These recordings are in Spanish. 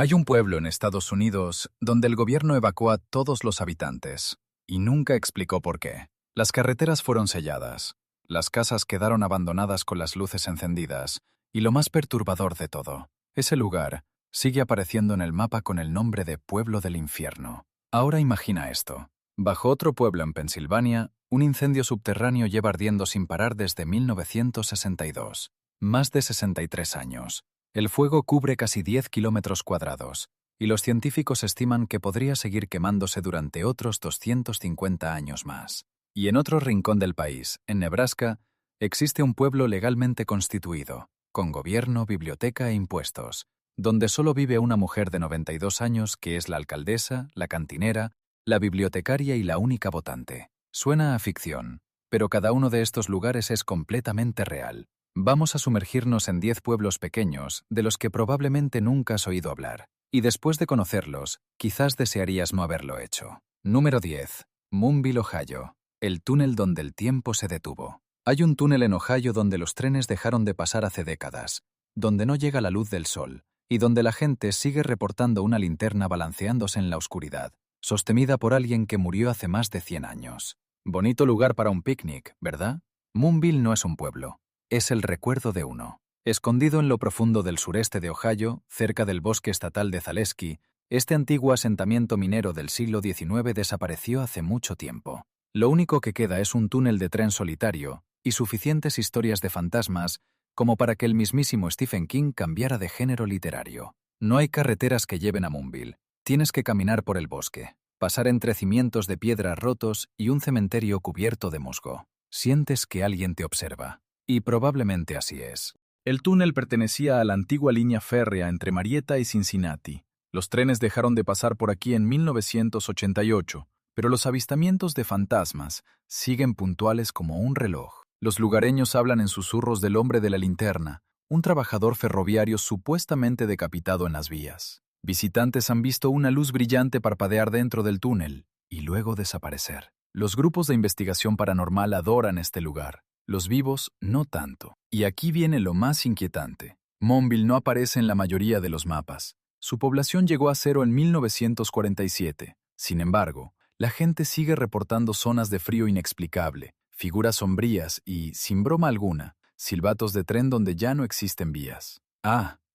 Hay un pueblo en Estados Unidos donde el gobierno evacuó a todos los habitantes y nunca explicó por qué. Las carreteras fueron selladas, las casas quedaron abandonadas con las luces encendidas y lo más perturbador de todo, ese lugar sigue apareciendo en el mapa con el nombre de Pueblo del Infierno. Ahora imagina esto. Bajo otro pueblo en Pensilvania, un incendio subterráneo lleva ardiendo sin parar desde 1962. Más de 63 años. El fuego cubre casi 10 kilómetros cuadrados, y los científicos estiman que podría seguir quemándose durante otros 250 años más. Y en otro rincón del país, en Nebraska, existe un pueblo legalmente constituido, con gobierno, biblioteca e impuestos, donde solo vive una mujer de 92 años que es la alcaldesa, la cantinera, la bibliotecaria y la única votante. Suena a ficción, pero cada uno de estos lugares es completamente real. Vamos a sumergirnos en 10 pueblos pequeños de los que probablemente nunca has oído hablar, y después de conocerlos, quizás desearías no haberlo hecho. Número 10. Moonville, Ohio. El túnel donde el tiempo se detuvo. Hay un túnel en Ohio donde los trenes dejaron de pasar hace décadas, donde no llega la luz del sol, y donde la gente sigue reportando una linterna balanceándose en la oscuridad, sostenida por alguien que murió hace más de 100 años. Bonito lugar para un picnic, ¿verdad? Moonville no es un pueblo. Es el recuerdo de uno. Escondido en lo profundo del sureste de Ohio, cerca del bosque estatal de Zaleski, este antiguo asentamiento minero del siglo XIX desapareció hace mucho tiempo. Lo único que queda es un túnel de tren solitario y suficientes historias de fantasmas como para que el mismísimo Stephen King cambiara de género literario. No hay carreteras que lleven a Moonville. Tienes que caminar por el bosque, pasar entre cimientos de piedra rotos y un cementerio cubierto de musgo. Sientes que alguien te observa. Y probablemente así es. El túnel pertenecía a la antigua línea férrea entre Marietta y Cincinnati. Los trenes dejaron de pasar por aquí en 1988, pero los avistamientos de fantasmas siguen puntuales como un reloj. Los lugareños hablan en susurros del hombre de la linterna, un trabajador ferroviario supuestamente decapitado en las vías. Visitantes han visto una luz brillante parpadear dentro del túnel y luego desaparecer. Los grupos de investigación paranormal adoran este lugar. Los vivos, no tanto. Y aquí viene lo más inquietante. Moonville no aparece en la mayoría de los mapas. Su población llegó a cero en 1947. Sin embargo, la gente sigue reportando zonas de frío inexplicable, figuras sombrías y, sin broma alguna, silbatos de tren donde ya no existen vías.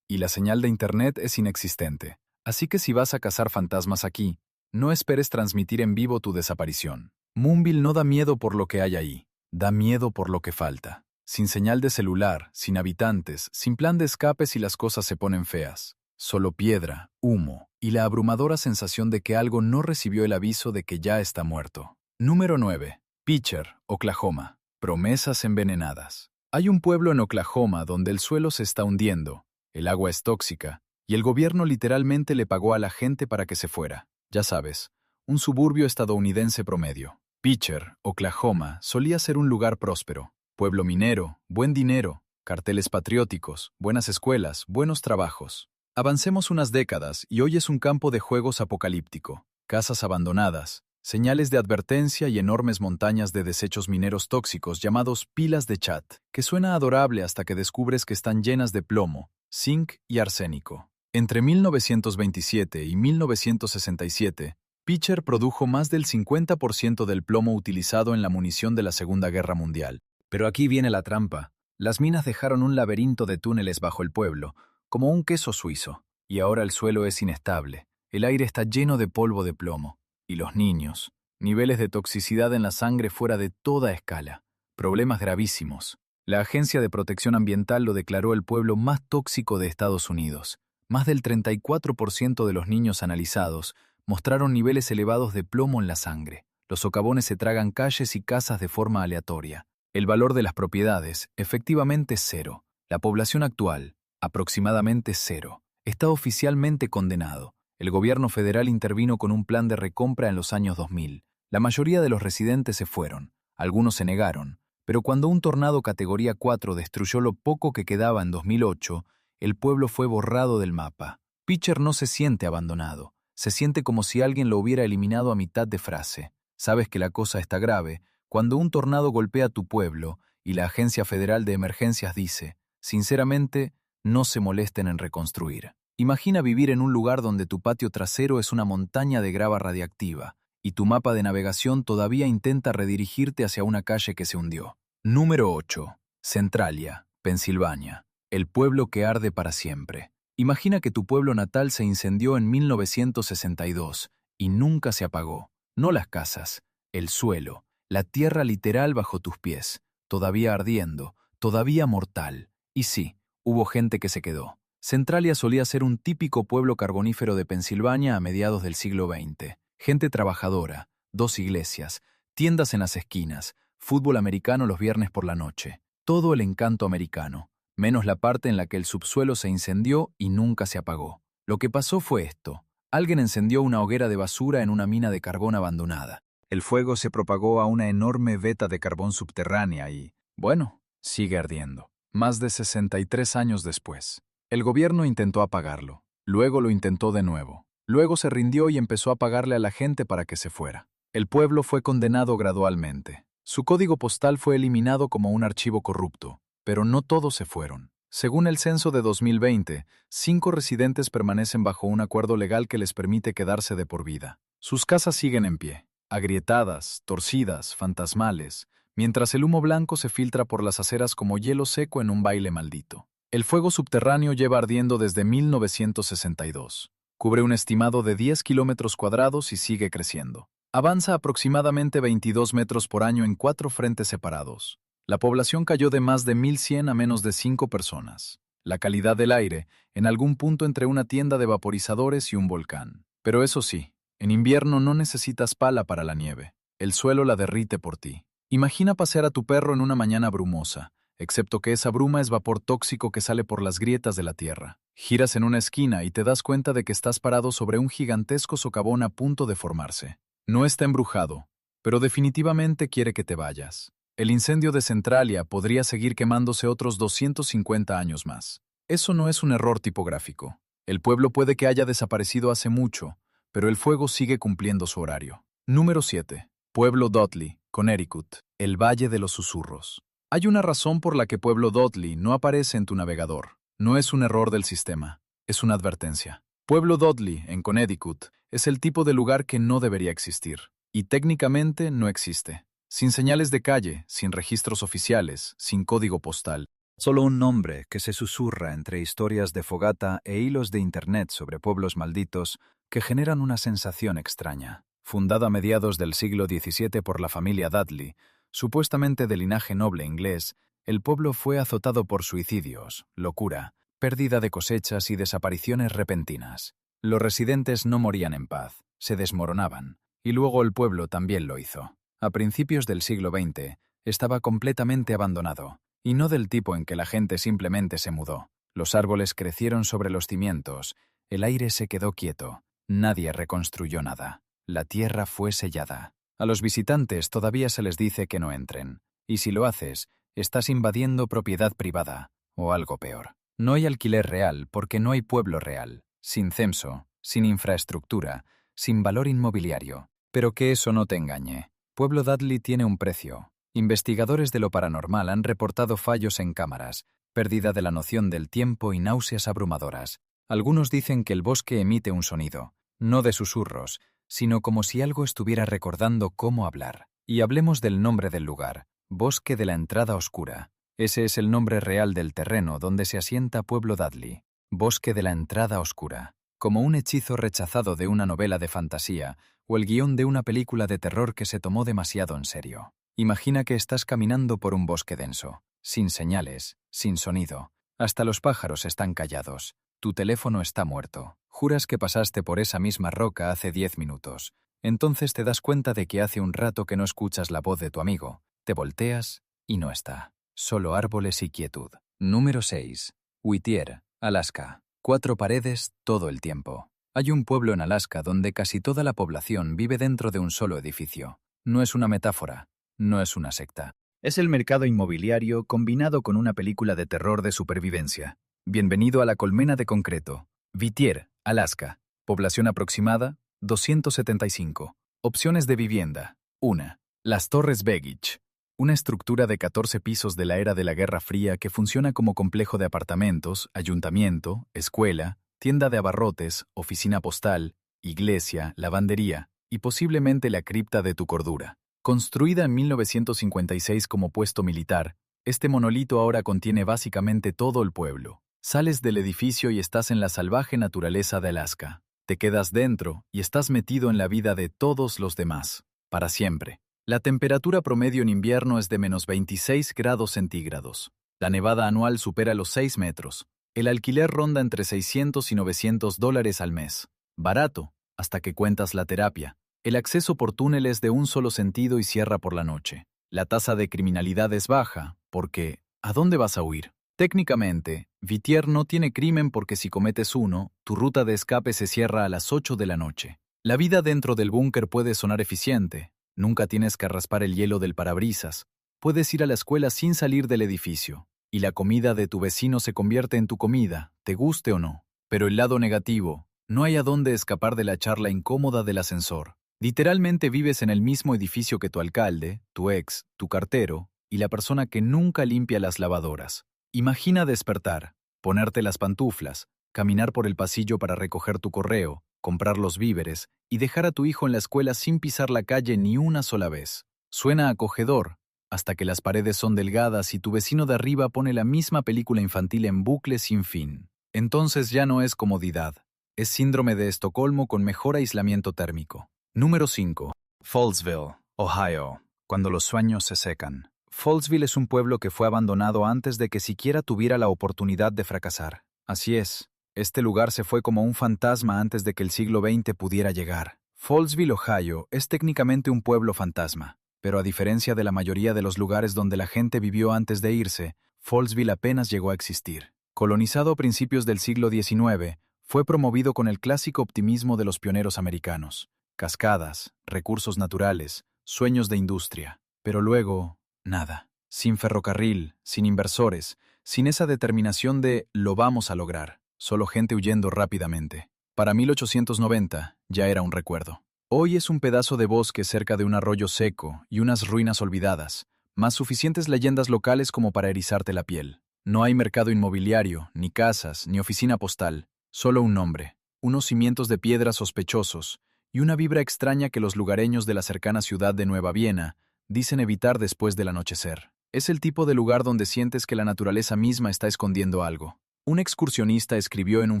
Y la señal de internet es inexistente. Así que si vas a cazar fantasmas aquí, no esperes transmitir en vivo tu desaparición. Moonville no da miedo por lo que hay ahí. Da miedo por lo que falta. Sin señal de celular, sin habitantes, sin plan de escape si las cosas se ponen feas. Solo piedra, humo y la abrumadora sensación de que algo no recibió el aviso de que ya está muerto. Número 9. Pitcher, Oklahoma. Promesas envenenadas. Hay un pueblo en Oklahoma donde el suelo se está hundiendo, el agua es tóxica y el gobierno literalmente le pagó a la gente para que se fuera. Ya sabes, un suburbio estadounidense promedio. Pitcher, Oklahoma, solía ser un lugar próspero. Pueblo minero, buen dinero, carteles patrióticos, buenas escuelas, buenos trabajos. Avancemos unas décadas y hoy es un campo de juegos apocalíptico. Casas abandonadas, señales de advertencia y enormes montañas de desechos mineros tóxicos llamados pilas de chat, que suena adorable hasta que descubres que están llenas de plomo, zinc y arsénico. Entre 1927 y 1967, Pitcher produjo más del 50% del plomo utilizado en la munición de la Segunda Guerra Mundial. Pero aquí viene la trampa. Las minas dejaron un laberinto de túneles bajo el pueblo, como un queso suizo, y ahora el suelo es inestable. El aire está lleno de polvo de plomo. Y los niños. Niveles de toxicidad en la sangre fuera de toda escala. Problemas gravísimos. La Agencia de Protección Ambiental lo declaró el pueblo más tóxico de Estados Unidos. Más del 34% de los niños analizados mostraron niveles elevados de plomo en la sangre. Los socavones se tragan calles y casas de forma aleatoria. El valor de las propiedades, efectivamente cero. La población actual, aproximadamente cero. Está oficialmente condenado. El gobierno federal intervino con un plan de recompra en los años 2000. La mayoría de los residentes se fueron. Algunos se negaron. Pero cuando un tornado categoría 4 destruyó lo poco que quedaba en 2008, el pueblo fue borrado del mapa. Pitcher no se siente abandonado. Se siente como si alguien lo hubiera eliminado a mitad de frase. Sabes que la cosa está grave cuando un tornado golpea tu pueblo y la Agencia Federal de Emergencias dice, sinceramente, no se molesten en reconstruir. Imagina vivir en un lugar donde tu patio trasero es una montaña de grava radiactiva y tu mapa de navegación todavía intenta redirigirte hacia una calle que se hundió. Número 8. Centralia, Pensilvania. El pueblo que arde para siempre. Imagina que tu pueblo natal se incendió en 1962 y nunca se apagó. No las casas, el suelo, la tierra literal bajo tus pies, todavía ardiendo, todavía mortal. Y sí, hubo gente que se quedó. Centralia solía ser un típico pueblo carbonífero de Pensilvania a mediados del siglo XX. Gente trabajadora, 2 iglesias, tiendas en las esquinas, fútbol americano los viernes por la noche. Todo el encanto americano, menos la parte en la que el subsuelo se incendió y nunca se apagó. Lo que pasó fue esto. Alguien encendió una hoguera de basura en una mina de carbón abandonada. El fuego se propagó a una enorme veta de carbón subterránea y, bueno, sigue ardiendo. Más de 63 años después. El gobierno intentó apagarlo. Luego lo intentó de nuevo. Luego se rindió y empezó a pagarle a la gente para que se fuera. El pueblo fue condenado gradualmente. Su código postal fue eliminado como un archivo corrupto, pero no todos se fueron. Según el censo de 2020, 5 residentes permanecen bajo un acuerdo legal que les permite quedarse de por vida. Sus casas siguen en pie, agrietadas, torcidas, fantasmales, mientras el humo blanco se filtra por las aceras como hielo seco en un baile maldito. El fuego subterráneo lleva ardiendo desde 1962. Cubre un estimado de 10 kilómetros cuadrados y sigue creciendo. Avanza aproximadamente 22 metros por año en 4 frentes separados. La población cayó de más de 1.100 a menos de 5 personas. La calidad del aire, en algún punto entre una tienda de vaporizadores y un volcán. Pero eso sí, en invierno no necesitas pala para la nieve. El suelo la derrite por ti. Imagina pasear a tu perro en una mañana brumosa, excepto que esa bruma es vapor tóxico que sale por las grietas de la tierra. Giras en una esquina y te das cuenta de que estás parado sobre un gigantesco socavón a punto de formarse. No está embrujado, pero definitivamente quiere que te vayas. El incendio de Centralia podría seguir quemándose otros 250 años más. Eso no es un error tipográfico. El pueblo puede que haya desaparecido hace mucho, pero el fuego sigue cumpliendo su horario. Número 7. Pueblo Dudley, Connecticut, el Valle de los Susurros. Hay una razón por la que Pueblo Dudley no aparece en tu navegador. No es un error del sistema, es una advertencia. Pueblo Dudley, en Connecticut, es el tipo de lugar que no debería existir. Y técnicamente no existe. Sin señales de calle, sin registros oficiales, sin código postal. Solo un nombre que se susurra entre historias de fogata e hilos de internet sobre pueblos malditos que generan una sensación extraña. Fundada a mediados del siglo XVII por la familia Dudley, supuestamente de linaje noble inglés, el pueblo fue azotado por suicidios, locura, pérdida de cosechas y desapariciones repentinas. Los residentes no morían en paz, se desmoronaban, y luego el pueblo también lo hizo. A principios del siglo XX, estaba completamente abandonado, y no del tipo en que la gente simplemente se mudó. Los árboles crecieron sobre los cimientos, el aire se quedó quieto, nadie reconstruyó nada. La tierra fue sellada. A los visitantes todavía se les dice que no entren, y si lo haces, estás invadiendo propiedad privada, o algo peor. No hay alquiler real porque no hay pueblo real, sin censo, sin infraestructura, sin valor inmobiliario. Pero que eso no te engañe. Pueblo Dudley tiene un precio. Investigadores de lo paranormal han reportado fallos en cámaras, pérdida de la noción del tiempo y náuseas abrumadoras. Algunos dicen que el bosque emite un sonido, no de susurros, sino como si algo estuviera recordando cómo hablar. Y hablemos del nombre del lugar, Bosque de la Entrada Oscura. Ese es el nombre real del terreno donde se asienta Pueblo Dudley, Bosque de la Entrada Oscura, como un hechizo rechazado de una novela de fantasía o el guión de una película de terror que se tomó demasiado en serio. Imagina que estás caminando por un bosque denso, sin señales, sin sonido. Hasta los pájaros están callados. Tu teléfono está muerto. Juras que pasaste por esa misma roca hace 10 minutos. Entonces te das cuenta de que hace un rato que no escuchas la voz de tu amigo. Te volteas y no está. Solo árboles y quietud. Número 6. Whittier, Alaska. 4 paredes todo el tiempo. Hay un pueblo en Alaska donde casi toda la población vive dentro de un solo edificio. No es una metáfora, no es una secta. Es el mercado inmobiliario combinado con una película de terror de supervivencia. Bienvenido a la colmena de concreto. Whittier, Alaska. Población aproximada, 275. Opciones de vivienda. 1. Las Torres Begich. Una estructura de 14 pisos de la era de la Guerra Fría que funciona como complejo de apartamentos, ayuntamiento, escuela, tienda de abarrotes, oficina postal, iglesia, lavandería y posiblemente la cripta de tu cordura. Construida en 1956 como puesto militar, este monolito ahora contiene básicamente todo el pueblo. Sales del edificio y estás en la salvaje naturaleza de Alaska. Te quedas dentro y estás metido en la vida de todos los demás, para siempre. La temperatura promedio en invierno es de -26 grados centígrados. La nevada anual supera los 6 metros. El alquiler ronda entre $600 y $900 al mes. Barato, hasta que cuentas la terapia. El acceso por túnel es de un solo sentido y cierra por la noche. La tasa de criminalidad es baja, porque ¿a dónde vas a huir? Técnicamente, Whittier no tiene crimen porque si cometes uno, tu ruta de escape se cierra a las 8 de la noche. La vida dentro del búnker puede sonar eficiente. Nunca tienes que raspar el hielo del parabrisas. Puedes ir a la escuela sin salir del edificio. Y la comida de tu vecino se convierte en tu comida, te guste o no. Pero el lado negativo, no hay a dónde escapar de la charla incómoda del ascensor. Literalmente vives en el mismo edificio que tu alcalde, tu ex, tu cartero y la persona que nunca limpia las lavadoras. Imagina despertar, ponerte las pantuflas, caminar por el pasillo para recoger tu correo, comprar los víveres y dejar a tu hijo en la escuela sin pisar la calle ni una sola vez. Suena acogedor, hasta que las paredes son delgadas y tu vecino de arriba pone la misma película infantil en bucle sin fin. Entonces ya no es comodidad, es síndrome de Estocolmo con mejor aislamiento térmico. Número 5. Fallsville, Ohio. Cuando los sueños se secan. Fallsville es un pueblo que fue abandonado antes de que siquiera tuviera la oportunidad de fracasar. Así es, este lugar se fue como un fantasma antes de que el siglo XX pudiera llegar. Fallsville, Ohio, es técnicamente un pueblo fantasma. Pero a diferencia de la mayoría de los lugares donde la gente vivió antes de irse, Fallsville apenas llegó a existir. Colonizado a principios del siglo XIX, fue promovido con el clásico optimismo de los pioneros americanos. Cascadas, recursos naturales, sueños de industria. Pero luego, nada. Sin ferrocarril, sin inversores, sin esa determinación de «lo vamos a lograr». Solo gente huyendo rápidamente. Para 1890 ya era un recuerdo. Hoy es un pedazo de bosque cerca de un arroyo seco y unas ruinas olvidadas, más suficientes leyendas locales como para erizarte la piel. No hay mercado inmobiliario, ni casas, ni oficina postal, solo un nombre, unos cimientos de piedra sospechosos y una vibra extraña que los lugareños de la cercana ciudad de Nueva Viena dicen evitar después del anochecer. Es el tipo de lugar donde sientes que la naturaleza misma está escondiendo algo. Un excursionista escribió en un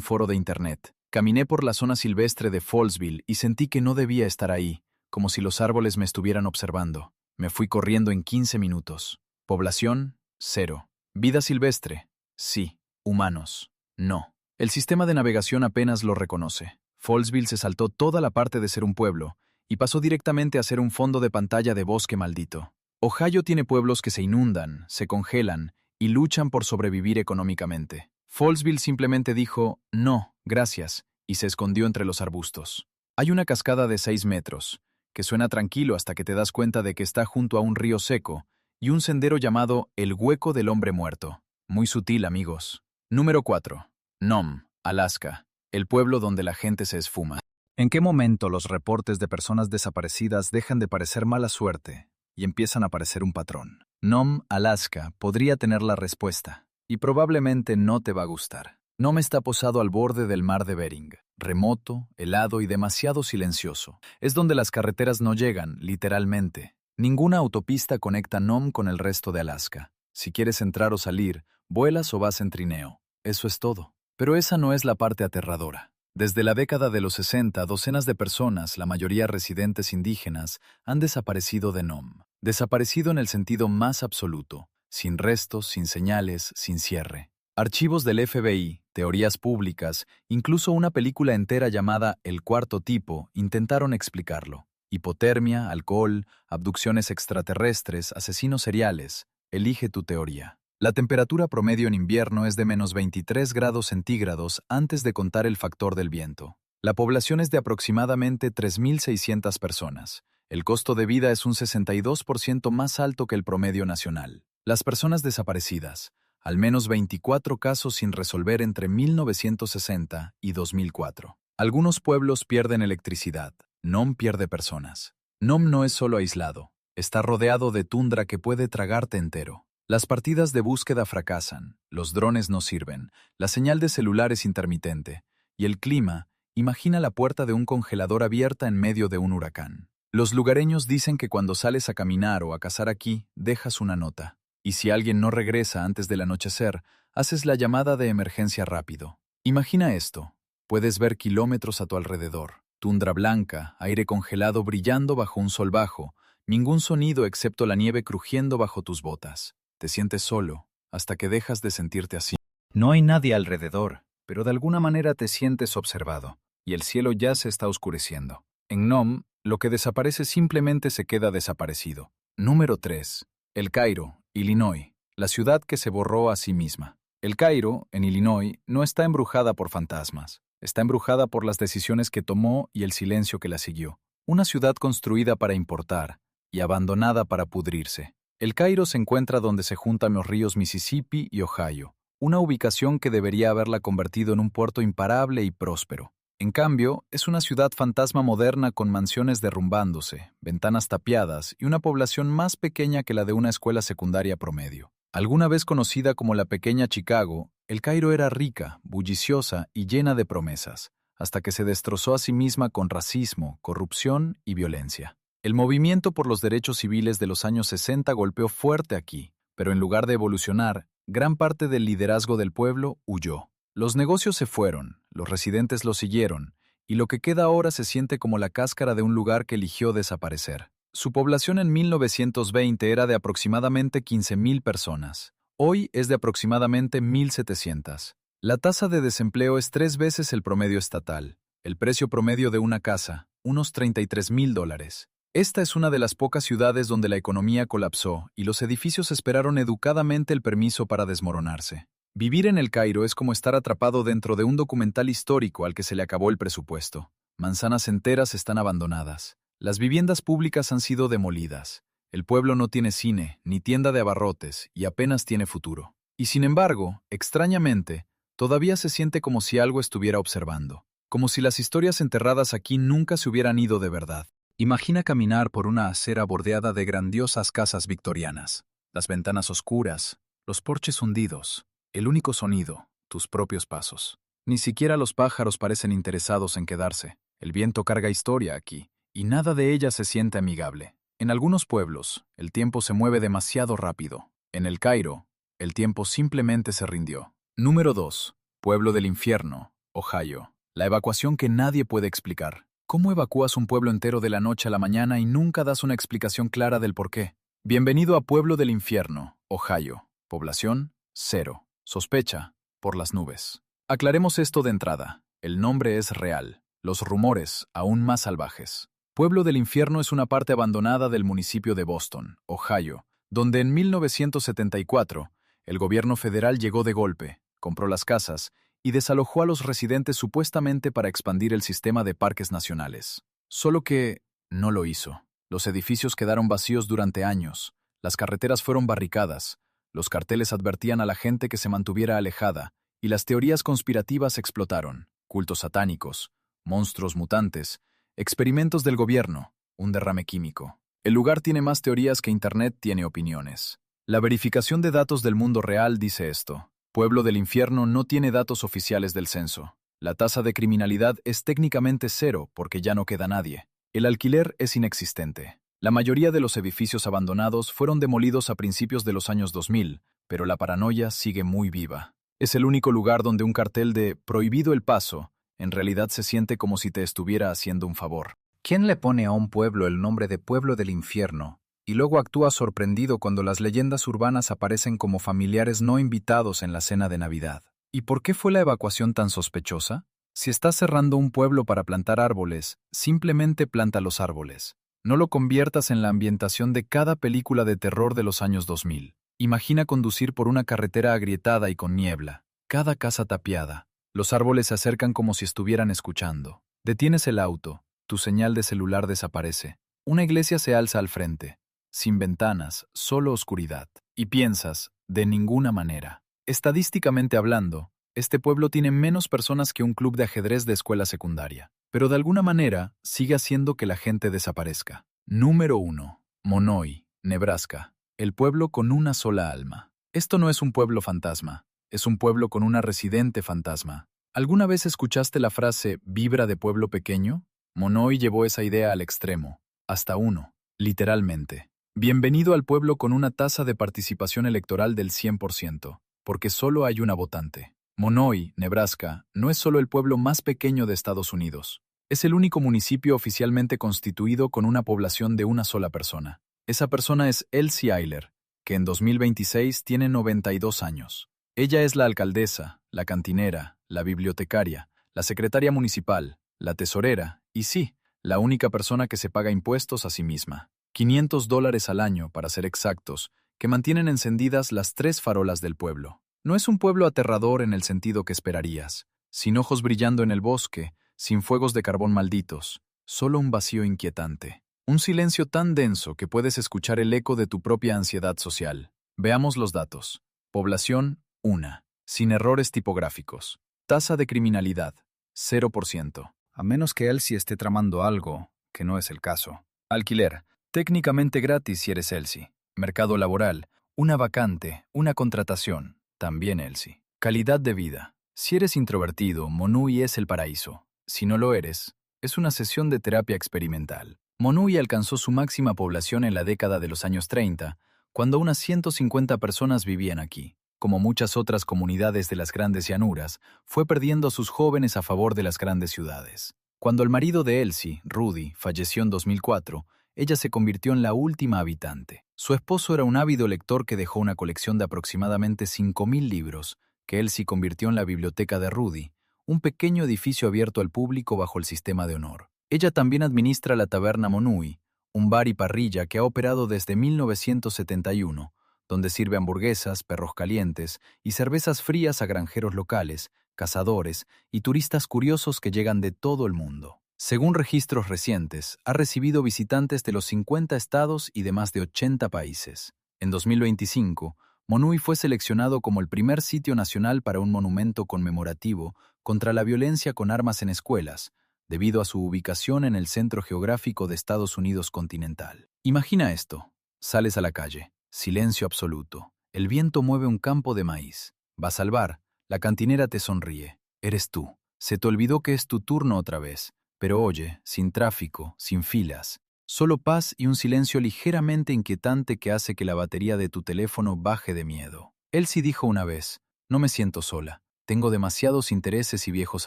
foro de internet: «Caminé por la zona silvestre de Fallsville y sentí que no debía estar ahí, como si los árboles me estuvieran observando. Me fui corriendo en 15 minutos. Población, 0. Vida silvestre, sí. Humanos, no. El sistema de navegación apenas lo reconoce. Fallsville se saltó toda la parte de ser un pueblo y pasó directamente a ser un fondo de pantalla de bosque maldito. Ohio tiene pueblos que se inundan, se congelan y luchan por sobrevivir económicamente. Fallsville simplemente dijo, no, gracias, y se escondió entre los arbustos. Hay una cascada de 6 metros, que suena tranquilo hasta que te das cuenta de que está junto a un río seco, y un sendero llamado El Hueco del Hombre Muerto. Muy sutil, amigos. Número 4. Nome, Alaska, el pueblo donde la gente se esfuma. ¿En qué momento los reportes de personas desaparecidas dejan de parecer mala suerte y empiezan a parecer un patrón? Nome, Alaska, podría tener la respuesta, y probablemente no te va a gustar. Nome está posado al borde del mar de Bering, remoto, helado y demasiado silencioso. Es donde las carreteras no llegan, literalmente. Ninguna autopista conecta Nome con el resto de Alaska. Si quieres entrar o salir, vuelas o vas en trineo. Eso es todo. Pero esa no es la parte aterradora. Desde la década de los 60, docenas de personas, la mayoría residentes indígenas, han desaparecido de Nome. Desaparecido en el sentido más absoluto, sin restos, sin señales, sin cierre. Archivos del FBI, teorías públicas, incluso una película entera llamada El Cuarto Tipo intentaron explicarlo. Hipotermia, alcohol, abducciones extraterrestres, asesinos seriales. Elige tu teoría. La temperatura promedio en invierno es de -23 grados centígrados antes de contar el factor del viento. La población es de aproximadamente 3.600 personas. El costo de vida es un 62% más alto que el promedio nacional. Las personas desaparecidas. Al menos 24 casos sin resolver entre 1960 y 2004. Algunos pueblos pierden electricidad. Nome pierde personas. Nome no es solo aislado. Está rodeado de tundra que puede tragarte entero. Las partidas de búsqueda fracasan, los drones no sirven, la señal de celular es intermitente, Y el clima, imagina la puerta de un congelador abierta en medio de un huracán. Los lugareños dicen que cuando sales a caminar o a cazar aquí, dejas una nota. Y si alguien no regresa antes del anochecer, haces la llamada de emergencia rápido. Imagina esto. Puedes ver kilómetros a tu alrededor. Tundra blanca, aire congelado brillando bajo un sol bajo, ningún sonido excepto la nieve crujiendo bajo tus botas. Te sientes solo, hasta que dejas de sentirte así. No hay nadie alrededor, pero de alguna manera te sientes observado, y el cielo ya se está oscureciendo. En Nome, lo que desaparece simplemente se queda desaparecido. Número 3. El Cairo, Illinois, la ciudad que se borró a sí misma. El Cairo, en Illinois, no está embrujada por fantasmas. Está embrujada por las decisiones que tomó y el silencio que la siguió. Una ciudad construida para importar y abandonada para pudrirse. El Cairo se encuentra donde se juntan los ríos Mississippi y Ohio, una ubicación que debería haberla convertido en un puerto imparable y próspero. En cambio, es una ciudad fantasma moderna con mansiones derrumbándose, ventanas tapiadas y una población más pequeña que la de una escuela secundaria promedio. Alguna vez conocida como la pequeña Chicago, el Cairo era rica, bulliciosa y llena de promesas, hasta que se destrozó a sí misma con racismo, corrupción y violencia. El movimiento por los derechos civiles de los años 60 golpeó fuerte aquí, pero en lugar de evolucionar, gran parte del liderazgo del pueblo huyó. Los negocios se fueron, los residentes lo siguieron, y lo que queda ahora se siente como la cáscara de un lugar que eligió desaparecer. Su población en 1920 era de aproximadamente 15.000 personas. Hoy es de aproximadamente 1.700. La tasa de desempleo es 3 veces el promedio estatal. El precio promedio de una casa, unos $33.000. Esta es una de las pocas ciudades donde la economía colapsó y los edificios esperaron educadamente el permiso para desmoronarse. Vivir en el Cairo es como estar atrapado dentro de un documental histórico al que se le acabó el presupuesto. Manzanas enteras están abandonadas. Las viviendas públicas han sido demolidas. El pueblo no tiene cine, ni tienda de abarrotes, y apenas tiene futuro. Y sin embargo, extrañamente, todavía se siente como si algo estuviera observando. Como si las historias enterradas aquí nunca se hubieran ido de verdad. Imagina caminar por una acera bordeada de grandiosas casas victorianas. Las ventanas oscuras, los porches hundidos. El único sonido, tus propios pasos. Ni siquiera los pájaros parecen interesados en quedarse. El viento carga historia aquí, y nada de ella se siente amigable. En algunos pueblos, el tiempo se mueve demasiado rápido. En el Cairo, el tiempo simplemente se rindió. Número 2. Pueblo del Infierno, Ohio. La evacuación que nadie puede explicar. ¿Cómo evacúas un pueblo entero de la noche a la mañana y nunca das una explicación clara del por qué? Bienvenido a Pueblo del Infierno, Ohio. Población, 0. Sospecha, por las nubes. Aclaremos esto de entrada. El nombre es real. Los rumores, aún más salvajes. Pueblo del Infierno es una parte abandonada del municipio de Boston, Ohio, donde en 1974 el gobierno federal llegó de golpe, compró las casas y desalojó a los residentes supuestamente para expandir el sistema de parques nacionales. Solo que no lo hizo. Los edificios quedaron vacíos durante años, las carreteras fueron barricadas, los carteles advertían a la gente que se mantuviera alejada, y las teorías conspirativas explotaron. Cultos satánicos, monstruos mutantes, experimentos del gobierno, un derrame químico. El lugar tiene más teorías que Internet tiene opiniones. La verificación de datos del mundo real dice esto. Pueblo del Infierno no tiene datos oficiales del censo. La tasa de criminalidad es técnicamente 0 porque ya no queda nadie. El alquiler es inexistente. La mayoría de los edificios abandonados fueron demolidos a principios de los años 2000, pero la paranoia sigue muy viva. Es el único lugar donde un cartel de «Prohibido el paso» en realidad se siente como si te estuviera haciendo un favor. ¿Quién le pone a un pueblo el nombre de Pueblo del Infierno y luego actúa sorprendido cuando las leyendas urbanas aparecen como familiares no invitados en la cena de Navidad? ¿Y por qué fue la evacuación tan sospechosa? Si estás cerrando un pueblo para plantar árboles, simplemente planta los árboles. No lo conviertas en la ambientación de cada película de terror de los años 2000. Imagina conducir por una carretera agrietada y con niebla, cada casa tapiada. Los árboles se acercan como si estuvieran escuchando. Detienes el auto, tu señal de celular desaparece. Una iglesia se alza al frente, sin ventanas, solo oscuridad. Y piensas, de ninguna manera. Estadísticamente hablando, este pueblo tiene menos personas que un club de ajedrez de escuela secundaria. Pero de alguna manera, sigue haciendo que la gente desaparezca. Número 1. Monoy, Nebraska. El pueblo con una sola alma. Esto no es un pueblo fantasma. Es un pueblo con una residente fantasma. ¿Alguna vez escuchaste la frase vibra de pueblo pequeño? Monoi llevó esa idea al extremo, hasta uno, literalmente. Bienvenido al pueblo con una tasa de participación electoral del 100%, porque solo hay una votante. Monoi, Nebraska, no es solo el pueblo más pequeño de Estados Unidos. Es el único municipio oficialmente constituido con una población de una sola persona. Esa persona es Elsie Ayler, que en 2026 tiene 92 años. Ella es la alcaldesa, la cantinera, la bibliotecaria, la secretaria municipal, la tesorera y sí, la única persona que se paga impuestos a sí misma. $500 al año, para ser exactos, que mantienen encendidas las 3 farolas del pueblo. No es un pueblo aterrador en el sentido que esperarías, sin ojos brillando en el bosque, sin fuegos de carbón malditos, solo un vacío inquietante. Un silencio tan denso que puedes escuchar el eco de tu propia ansiedad social. Veamos los datos. Población, 1. Sin errores tipográficos. Tasa de criminalidad, 0%. A menos que Elsie esté tramando algo, que no es el caso. Alquiler, técnicamente gratis si eres Elsie. Mercado laboral, una vacante, una contratación, también Elsie. Calidad de vida. Si eres introvertido, Monui es el paraíso. Si no lo eres, es una sesión de terapia experimental. Monui alcanzó su máxima población en la década de los años 30, cuando unas 150 personas vivían aquí. Como muchas otras comunidades de las grandes llanuras, fue perdiendo a sus jóvenes a favor de las grandes ciudades. Cuando el marido de Elsie, Rudy, falleció en 2004, ella se convirtió en la última habitante. Su esposo era un ávido lector que dejó una colección de aproximadamente 5.000 libros, que Elsie convirtió en la biblioteca de Rudy, un pequeño edificio abierto al público bajo el sistema de honor. Ella también administra la taberna Monui, un bar y parrilla que ha operado desde 1971, donde sirve hamburguesas, perros calientes y cervezas frías a granjeros locales, cazadores y turistas curiosos que llegan de todo el mundo. Según registros recientes, ha recibido visitantes de los 50 estados y de más de 80 países. En 2025, Monui fue seleccionado como el primer sitio nacional para un monumento conmemorativo contra la violencia con armas en escuelas, debido a su ubicación en el centro geográfico de Estados Unidos continental. Imagina esto. Sales a la calle. Silencio absoluto. El viento mueve un campo de maíz. Vas al bar. La cantinera te sonríe. Eres tú. Se te olvidó que es tu turno otra vez. Pero oye, sin tráfico, sin filas. Solo paz y un silencio ligeramente inquietante que hace que la batería de tu teléfono baje de miedo. Elsie dijo una vez, no me siento sola. Tengo demasiados intereses y viejos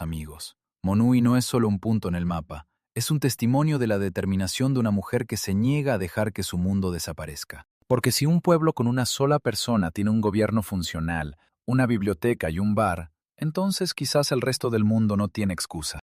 amigos. Monui no es solo un punto en el mapa. Es un testimonio de la determinación de una mujer que se niega a dejar que su mundo desaparezca. Porque si un pueblo con una sola persona tiene un gobierno funcional, una biblioteca y un bar, entonces quizás el resto del mundo no tiene excusa.